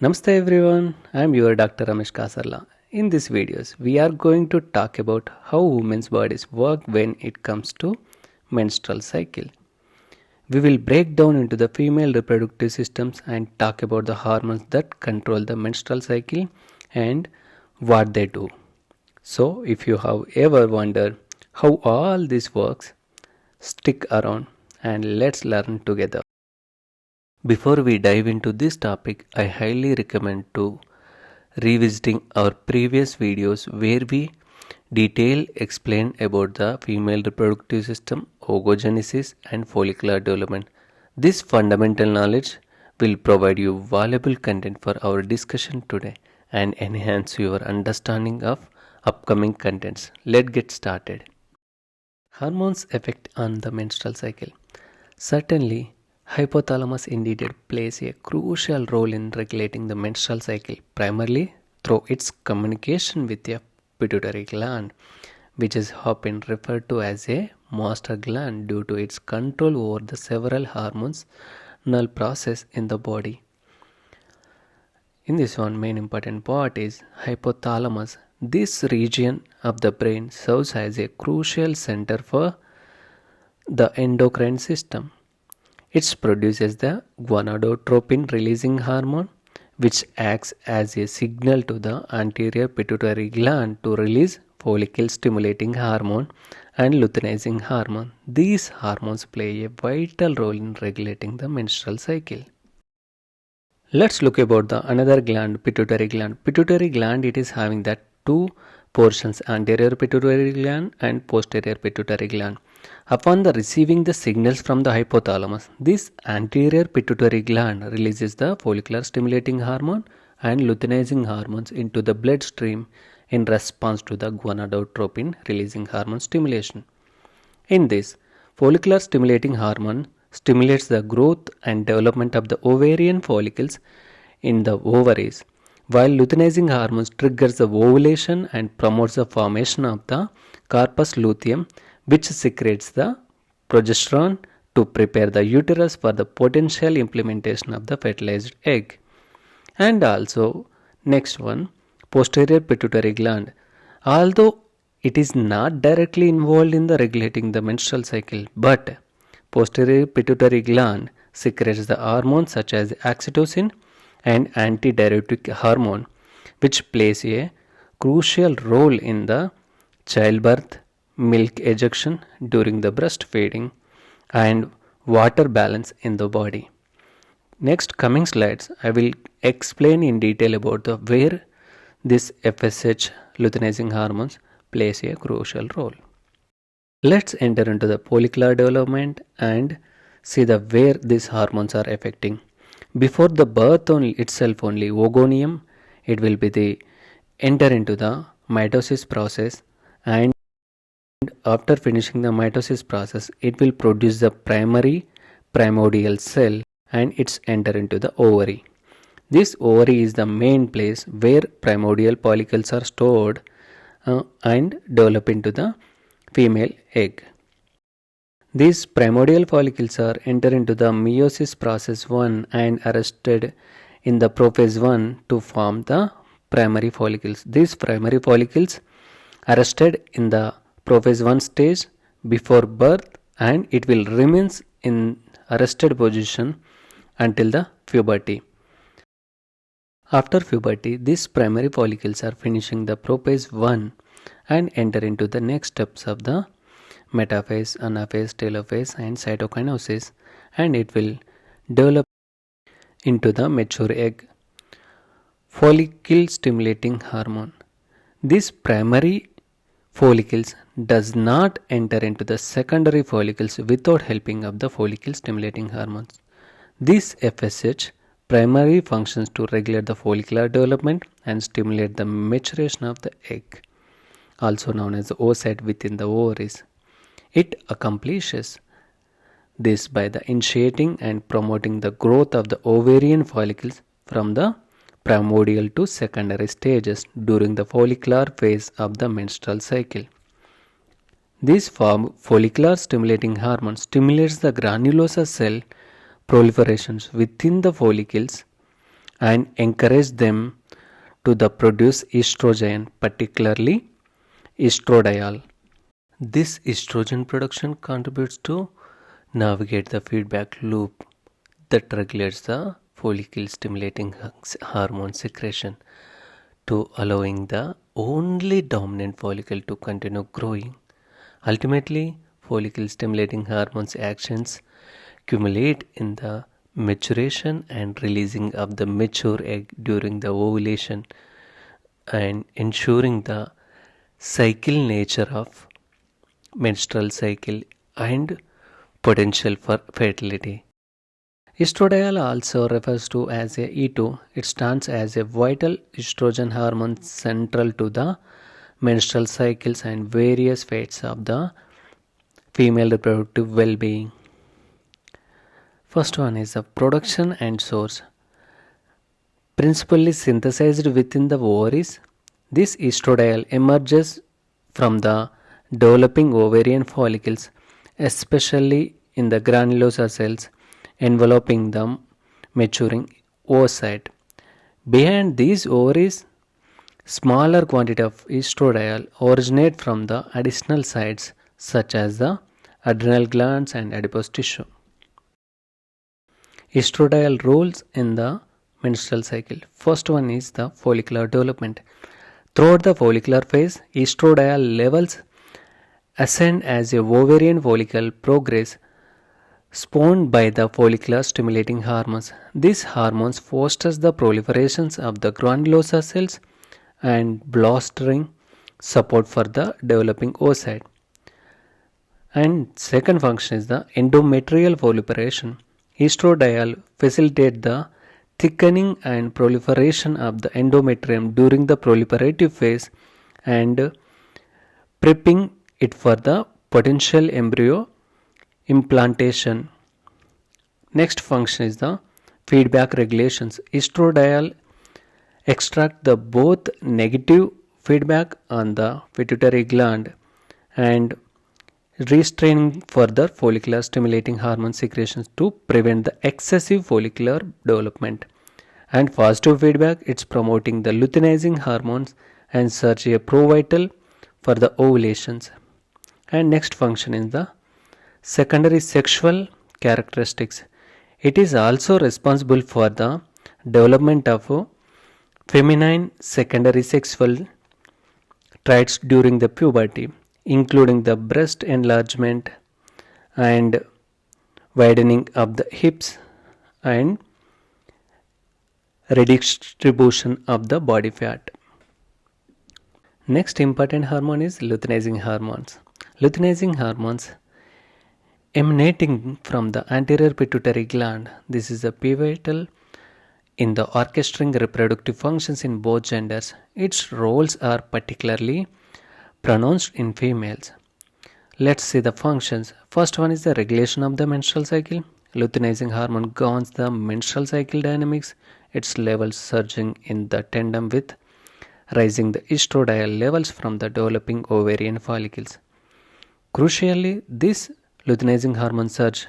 Namaste everyone, I am your Dr. Ramesh Kasarla. In this videos, we are going to talk about how women's bodies work when it comes to menstrual cycle. We will break down into the female reproductive systems and talk about the hormones that control the menstrual cycle and what they do. So, if you have ever wondered how all this works, stick around and let's learn together. Before we dive into this topic, I highly recommend to revisiting our previous videos where we detail explain about the female reproductive system, oogogenesis and follicular development. This fundamental knowledge will provide you valuable content for our discussion today and enhance your understanding of upcoming contents. Let's get started. Hormones effect on the menstrual cycle. Certainly, hypothalamus indeed plays a crucial role in regulating the menstrual cycle, primarily through its communication with the pituitary gland, which is often referred to as a master gland due to its control over the several hormonal processes in the body. In this one, main important part is hypothalamus. This region of the brain serves as a crucial center for the endocrine system. It produces the gonadotropin releasing hormone, which acts as a signal to the anterior pituitary gland to release follicle stimulating hormone and luteinizing hormone. These hormones play a vital role in regulating the menstrual cycle. Let's look about the another gland, pituitary gland. Pituitary gland, it is having that two portions, anterior pituitary gland and posterior pituitary gland. Upon the receiving the signals from the hypothalamus, this anterior pituitary gland releases the follicular stimulating hormone and luteinizing hormones into the bloodstream in response to the gonadotropin releasing hormone stimulation. In this, follicular stimulating hormone stimulates the growth and development of the ovarian follicles in the ovaries, while luteinizing hormones triggers the ovulation and promotes the formation of the corpus luteum, which secretes the progesterone to prepare the uterus for the potential implementation of the fertilized egg. And also, next one, posterior pituitary gland. Although it is not directly involved in the regulating the menstrual cycle, but posterior pituitary gland secretes the hormones such as oxytocin and antidiuretic hormone, which plays a crucial role in the childbirth, milk ejection during the breastfeeding, and water balance in the body. Next coming slides, I will explain in detail about the where this FSH luteinizing hormones plays a crucial role. Let's enter into the follicular development and see the where these hormones are affecting. Before the birth itself only, oogonium, it will be the enter into the mitosis process, and after finishing the mitosis process, it will produce the primordial cell and it's enter into the ovary. This ovary is the main place where primordial follicles are stored and develop into the female egg. These primordial follicles are enter into the meiosis process 1 and arrested in the prophase 1 to form the primary follicles. These primary follicles arrested in the prophase 1 stage before birth, and it will remains in arrested position until the puberty. After puberty, these primary follicles are finishing the prophase 1 and enter into the next steps of the metaphase, anaphase, telophase and cytokinesis, and it will develop into the mature egg. Follicle stimulating hormone. This primary follicles does not enter into the secondary follicles without helping of the follicle stimulating hormones. This FSH primary functions to regulate the follicular development and stimulate the maturation of the egg, also known as the oocyte within the ovaries. It accomplishes this by the initiating and promoting the growth of the ovarian follicles from the primordial to secondary stages during the follicular phase of the menstrual cycle. This follicular stimulating hormone stimulates the granulosa cell proliferations within the follicles and encourage them to the produce estrogen, particularly estradiol. This estrogen production contributes to navigate the feedback loop that regulates the follicle stimulating hormone secretion to allowing the only dominant follicle to continue growing. Ultimately, follicle stimulating hormones actions accumulate in the maturation and releasing of the mature egg during the ovulation and ensuring the cycle nature of menstrual cycle and potential for fertility. Estradiol also refers to as a E2. It stands as a vital estrogen hormone central to the menstrual cycles and various phases of the female reproductive well-being. First one is the production and source. Principally synthesized within the ovaries, this estradiol emerges from the developing ovarian follicles, especially in the granulosa cells enveloping the maturing oocyte. Behind these ovaries, smaller quantity of estradiol originate from the additional sites such as the adrenal glands and adipose tissue. Estradiol roles in the menstrual cycle. First one is the follicular development. Throughout the follicular phase, estradiol levels ascend as a ovarian follicle progress spawned by the follicular stimulating hormones. These hormones fosters the proliferations of the granulosa cells and bolstering support for the developing oocyte. And second function is the endometrial proliferation. Estradiol facilitates the thickening and proliferation of the endometrium during the proliferative phase and prepping it for the potential embryo implantation. Next function is the feedback regulations. Estradiol extract the both negative feedback on the pituitary gland and restraining further follicular stimulating hormone secretions to prevent the excessive follicular development. And positive feedback, it's promoting the luteinizing hormones and such a pro-vital for the ovulations. And next function is the secondary sexual characteristics. It is also responsible for the development of feminine secondary sexual traits during the puberty, including the breast enlargement and widening of the hips and redistribution of the body fat. Next important hormone is luteinizing hormones. Luteinizing hormones emanating from the anterior pituitary gland. This is a pivotal in the orchestrating reproductive functions in both genders. Its roles are particularly pronounced in females. Let's see the functions. First one is the regulation of the menstrual cycle. Luteinizing hormone governs the menstrual cycle dynamics, its levels surging in the tandem with rising the estradiol levels from the developing ovarian follicles. Crucially, this luteinizing hormone surge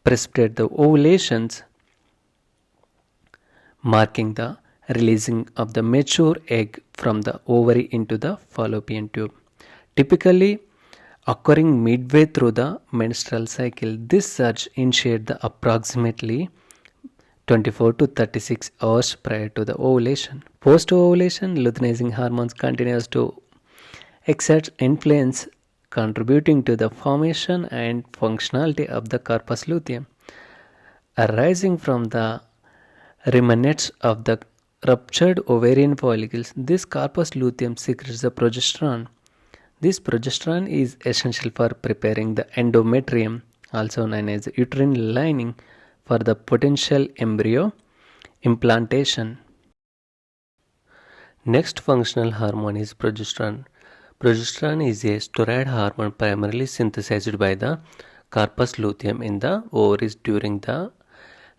precipitates the ovulations, marking the releasing of the mature egg from the ovary into the fallopian tube. Typically occurring midway through the menstrual cycle, this surge initiates the approximately 24 to 36 hours prior to the ovulation. Post-ovulation, luteinizing hormones continues to exert influence, contributing to the formation and functionality of the corpus luteum. Arising from the remnants of the ruptured ovarian follicles, this corpus luteum secretes the progesterone. This progesterone is essential for preparing the endometrium, also known as the uterine lining, for the potential embryo implantation. Next functional hormone is progesterone. Progesterone is a steroid hormone primarily synthesized by the corpus luteum in the ovaries during the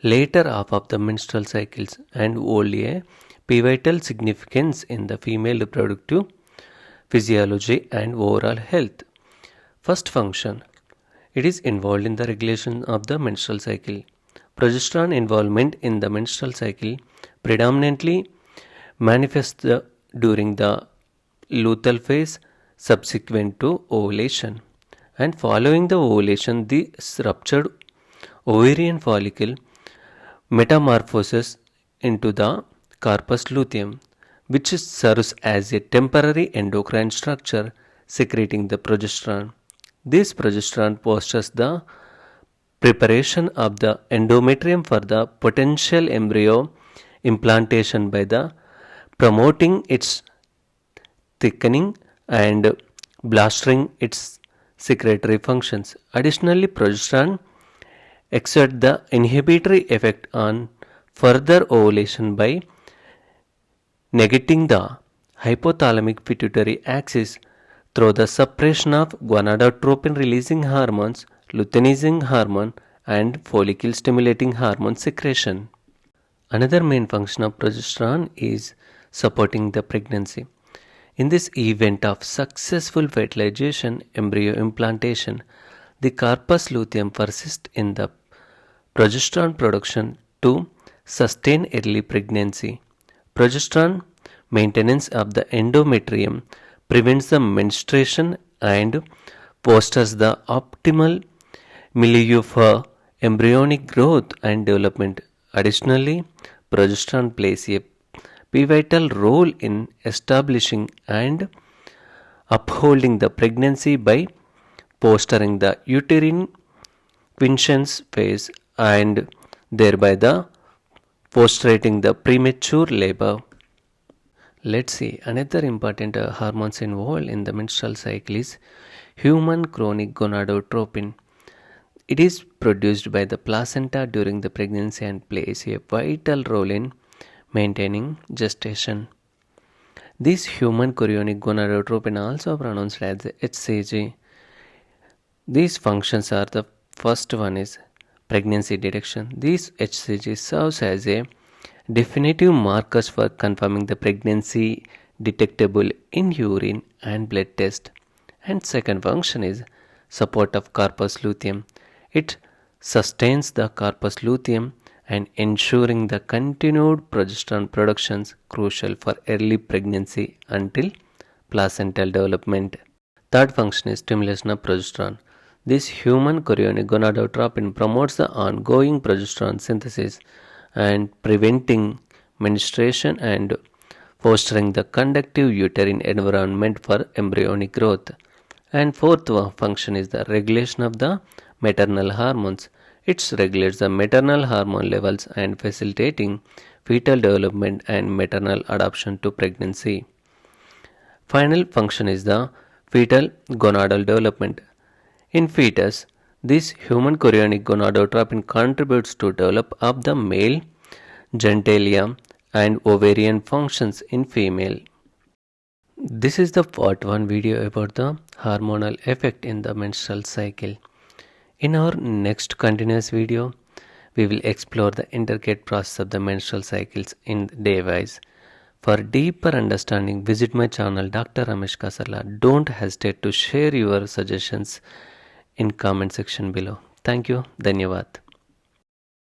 later half of the menstrual cycles and hold a pivotal significance in the female reproductive physiology and overall health. First function, it is involved in the regulation of the menstrual cycle. Progesterone involvement in the menstrual cycle predominantly manifests during the luteal phase subsequent to ovulation. And following the ovulation, the ruptured ovarian follicle metamorphoses into the corpus luteum, which serves as a temporary endocrine structure secreting the progesterone. This progesterone fosters the preparation of the endometrium for the potential embryo implantation by the promoting its thickening and bolstering its secretory functions. Additionally, progesterone exert the inhibitory effect on further ovulation by negating the hypothalamic pituitary axis through the suppression of gonadotropin releasing hormones, luteinizing hormone, and follicle stimulating hormone secretion. Another main function of progesterone is supporting the pregnancy. In this event of successful fertilization embryo implantation, the corpus luteum persists in the progesterone production to sustain early pregnancy. Progesterone maintenance of the endometrium prevents the menstruation and fosters the optimal milieu for embryonic growth and development. Additionally, progesterone plays a pivotal role in establishing and upholding the pregnancy by fostering the uterine quiescence phase and thereby the fostering the premature labor. Let's see, another important hormones involved in the menstrual cycle is human chronic gonadotropin. It is produced by the placenta during the pregnancy and plays a vital role in maintaining gestation. This human chorionic gonadotropin, also pronounced as HCG, these functions are the first one is pregnancy detection. This HCG serves as a definitive markers for confirming the pregnancy detectable in urine and blood test. And second function is support of corpus luteum. It sustains the corpus luteum and ensuring the continued progesterone productions crucial for early pregnancy until placental development. Third function is stimulation of progesterone. This human chorionic gonadotropin promotes the ongoing progesterone synthesis and preventing menstruation and fostering the conductive uterine environment for embryonic growth. And fourth function is the regulation of the maternal hormones. It regulates the maternal hormone levels and facilitating fetal development and maternal adaptation to pregnancy. Final function is the fetal gonadal development. In fetus, this human chorionic gonadotropin contributes to develop of the male genitalia and ovarian functions in female. This is the part 1 video about the hormonal effect in the menstrual cycle. In our next continuous video, we will explore the intricate process of the menstrual cycles in day-wise. For deeper understanding, visit my channel Dr. Ramesh Kasarla. Don't hesitate to share your suggestions in comment section below. Thank you. Dhanyavad.